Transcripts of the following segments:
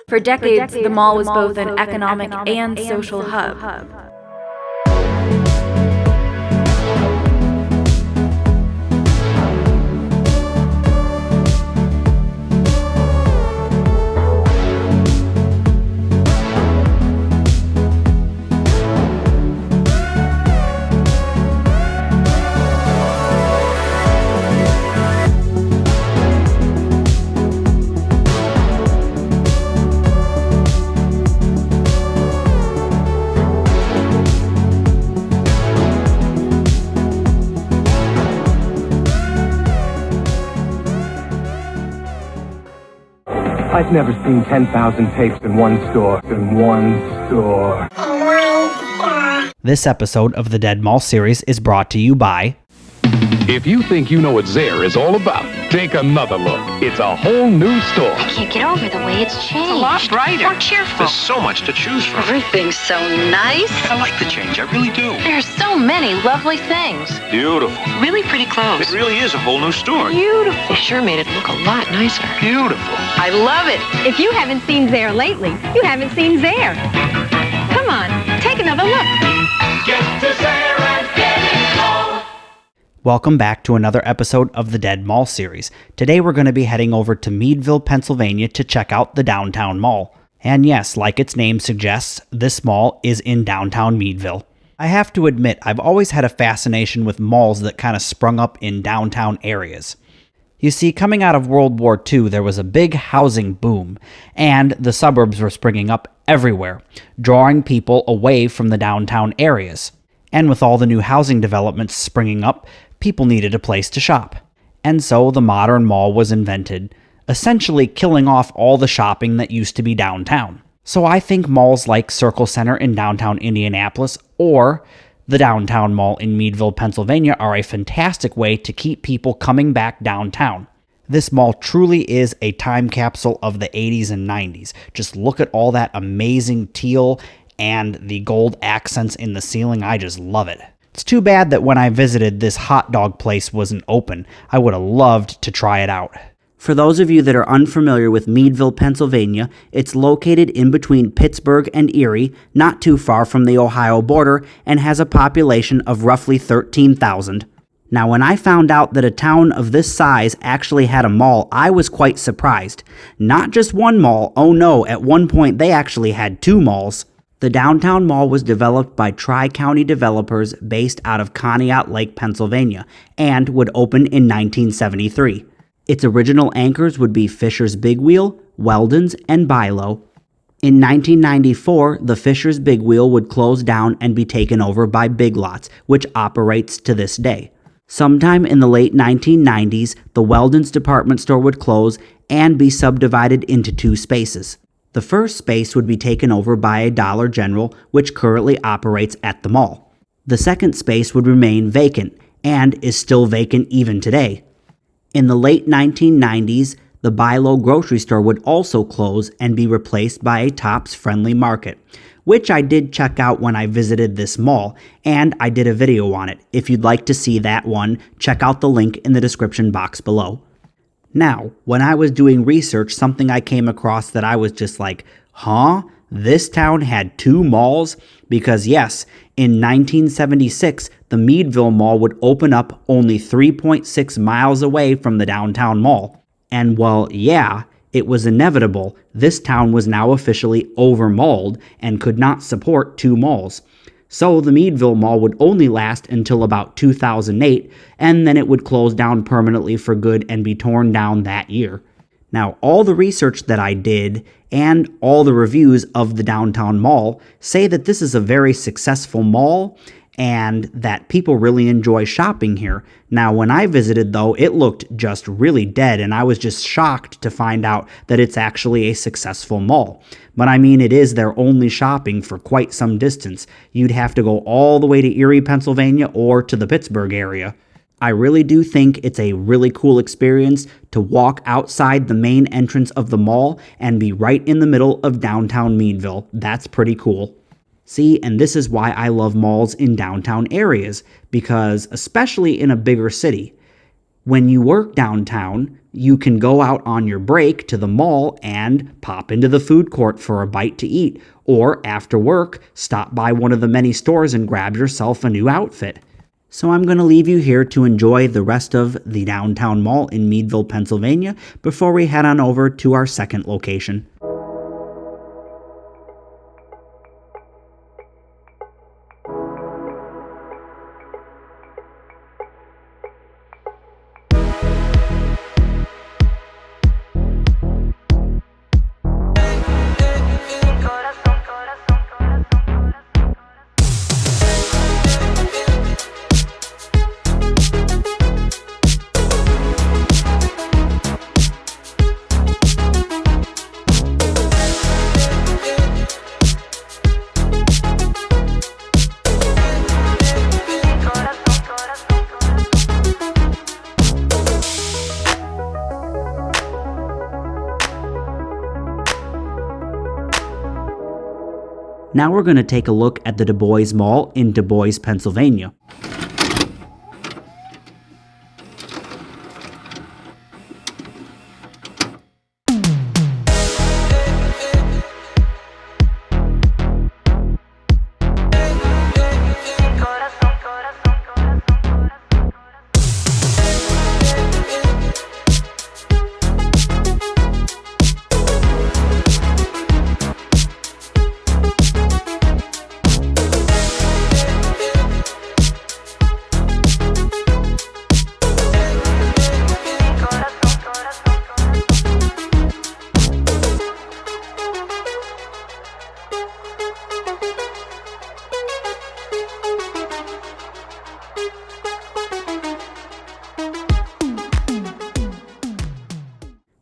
For decades, the mall was both an economic and social hub. I've never seen 10,000 tapes in one store. This episode of the Dead Mall series is brought to you by... If you think you know what Zare is all about, take another look. It's a whole new store. I can't get over the way it's changed. It's a lot brighter. More cheerful. There's so much to choose from. Everything's so nice. I like the change, I really do. There's so many lovely things. Beautiful. Really pretty clothes. It really is a whole new store. Beautiful. They sure made it look a lot nicer. Beautiful. I love it. If you haven't seen Zare lately, you haven't seen Zare. Come on, take another look. Get to Zare and get it all. Welcome back to another episode of the Dead Mall series. Today we're going to be heading over to Meadville, Pennsylvania to check out the downtown mall. And yes, like its name suggests, this mall is in downtown Meadville. I have to admit, I've always had a fascination with malls that kind of sprung up in downtown areas. You see, coming out of World War II, there was a big housing boom, and the suburbs were springing up everywhere, drawing people away from the downtown areas. And with all the new housing developments springing up, people needed a place to shop. And so the modern mall was invented, essentially killing off all the shopping that used to be downtown. So I think malls like Circle Center in downtown Indianapolis or the downtown mall in Meadville, Pennsylvania are a fantastic way to keep people coming back downtown. This mall truly is a time capsule of the 80s and 90s. Just look at all that amazing teal and the gold accents in the ceiling. I just love it. It's too bad that when I visited, this hot dog place wasn't open. I would have loved to try it out. For those of you that are unfamiliar with Meadville, Pennsylvania, it's located in between Pittsburgh and Erie, not too far from the Ohio border, and has a population of roughly 13,000. Now, when I found out that a town of this size actually had a mall, I was quite surprised. Not just one mall, oh no, at one point they actually had two malls. The downtown mall was developed by Tri-County developers based out of Conneaut Lake, Pennsylvania, and would open in 1973. Its original anchors would be Fisher's Big Wheel, Weldon's, and Bilo. In 1994, the Fisher's Big Wheel would close down and be taken over by Big Lots, which operates to this day. Sometime in the late 1990s, the Weldon's department store would close and be subdivided into two spaces. The first space would be taken over by a Dollar General, which currently operates at the mall. The second space would remain vacant, and is still vacant even today. In the late 1990s, the Bilo grocery store would also close and be replaced by a Tops Friendly Market, which I did check out when I visited this mall, and I did a video on it. If you'd like to see that one, check out the link in the description box below. Now, when I was doing research, something I came across that I was just like, huh? This town had two malls? Because yes, in 1976, the Meadville Mall would open up only 3.6 miles away from the downtown mall. And while, yeah, it was inevitable, this town was now officially over-malled and could not support two malls. So the Meadville Mall would only last until about 2008, and then it would close down permanently for good and be torn down that year. Now, all the research that I did and all the reviews of the downtown mall say that this is a very successful mall and that people really enjoy shopping here. Now, when I visited, though, it looked just really dead, and I was just shocked to find out that it's actually a successful mall. But I mean, it is their only shopping for quite some distance. You'd have to go all the way to Erie, Pennsylvania, or to the Pittsburgh area. I really do think it's a really cool experience to walk outside the main entrance of the mall and be right in the middle of downtown Meadville. That's pretty cool. See, and this is why I love malls in downtown areas, because especially in a bigger city, When you work downtown, you can go out on your break to the mall and pop into the food court for a bite to eat, or after work, stop by one of the many stores and grab yourself a new outfit. So I'm going to leave you here to enjoy the rest of the downtown mall in Meadville, Pennsylvania, before we head on over to our second location. Now we're going to take a look at the Dubois Mall in Dubois, Pennsylvania.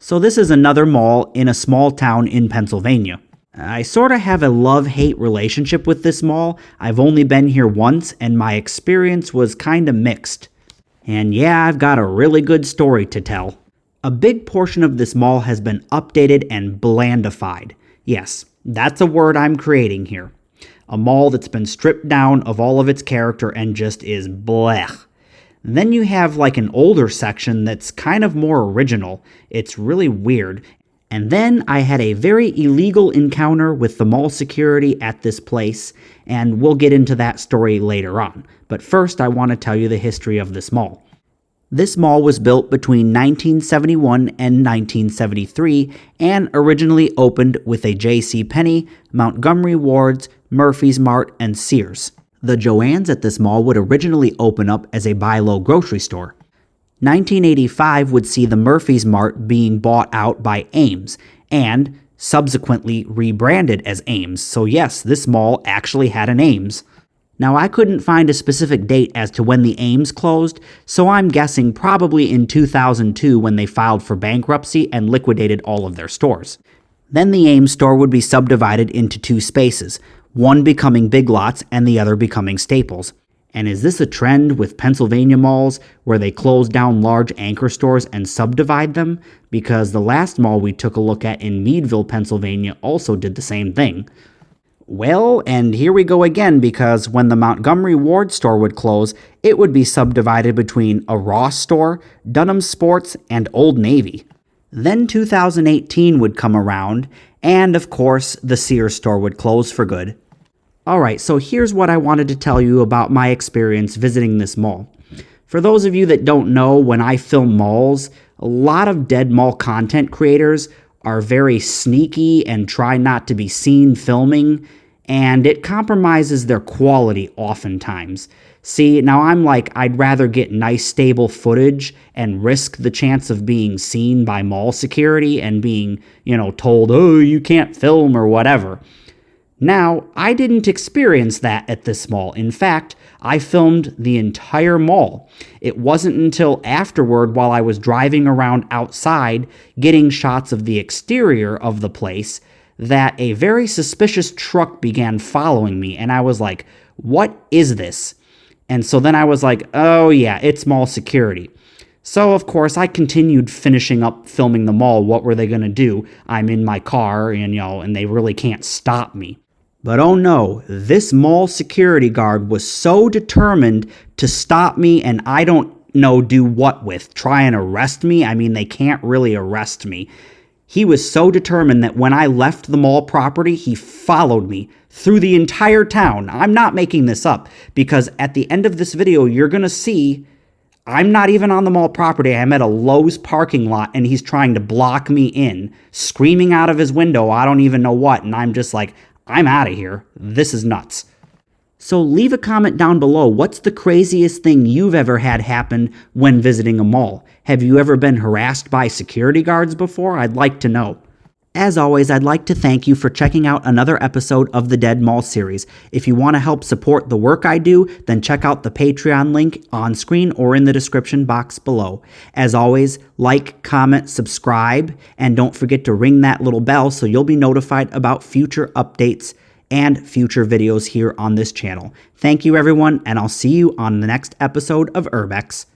So this is another mall in a small town in Pennsylvania. I sort of have a love-hate relationship with this mall. I've only been here once and my experience was kind of mixed. And yeah, I've got a really good story to tell. A big portion of this mall has been updated and blandified. Yes, that's a word I'm creating here. A mall that's been stripped down of all of its character and just is blech. Then you have like an older section that's kind of more original. It's really weird. And then I had a very illegal encounter with the mall security at this place, and we'll get into that story later on. But first I want to tell you the history of this mall. This mall was built between 1971 and 1973 and originally opened with a J.C. Penney, Montgomery Ward's, Murphy's Mart, and Sears. The Joann's at this mall would originally open up as a buy-low grocery store. 1985 would see the Murphy's Mart being bought out by Ames, and subsequently rebranded as Ames. So yes, this mall actually had an Ames. Now I couldn't find a specific date as to when the Ames closed, so I'm guessing probably in 2002 when they filed for bankruptcy and liquidated all of their stores. Then the Ames store would be subdivided into two spaces, one becoming Big Lots and the other becoming Staples. And is this a trend with Pennsylvania malls where they close down large anchor stores and subdivide them? Because the last mall we took a look at in Meadville, Pennsylvania also did the same thing. Well, and here we go again, because when the Montgomery Ward store would close, it would be subdivided between a Ross store, Dunham Sports, and Old Navy. Then 2018 would come around, and of course, the Sears store would close for good. Alright, so here's what I wanted to tell you about my experience visiting this mall. For those of you that don't know, when I film malls, a lot of dead mall content creators are very sneaky and try not to be seen filming, and it compromises their quality oftentimes. See, now I'm like, I'd rather get nice stable footage and risk the chance of being seen by mall security and being, told, oh, you can't film or whatever. Now, I didn't experience that at this mall. In fact, I filmed the entire mall. It wasn't until afterward, while I was driving around outside getting shots of the exterior of the place, that a very suspicious truck began following me, and I was like, what is this? And so then I was like, oh yeah, it's mall security. So of course I continued finishing up filming the mall. What were they going to do? I'm in my car and they really can't stop me. But oh no, this mall security guard was so determined to stop me, and I don't know do what with. Try and arrest me? I mean, they can't really arrest me. He was so determined that when I left the mall property, he followed me through the entire town. I'm not making this up, because at the end of this video, you're going to see I'm not even on the mall property. I'm at a Lowe's parking lot, and he's trying to block me in, screaming out of his window, I don't even know what, and I'm just like, I'm out of here. This is nuts. So leave a comment down below. What's the craziest thing you've ever had happen when visiting a mall? Have you ever been harassed by security guards before? I'd like to know. As always, I'd like to thank you for checking out another episode of the Dead Mall series. If you want to help support the work I do, then check out the Patreon link on screen or in the description box below. As always, like, comment, subscribe, and don't forget to ring that little bell so you'll be notified about future updates and future videos here on this channel. Thank you, everyone, and I'll see you on the next episode of Urbex.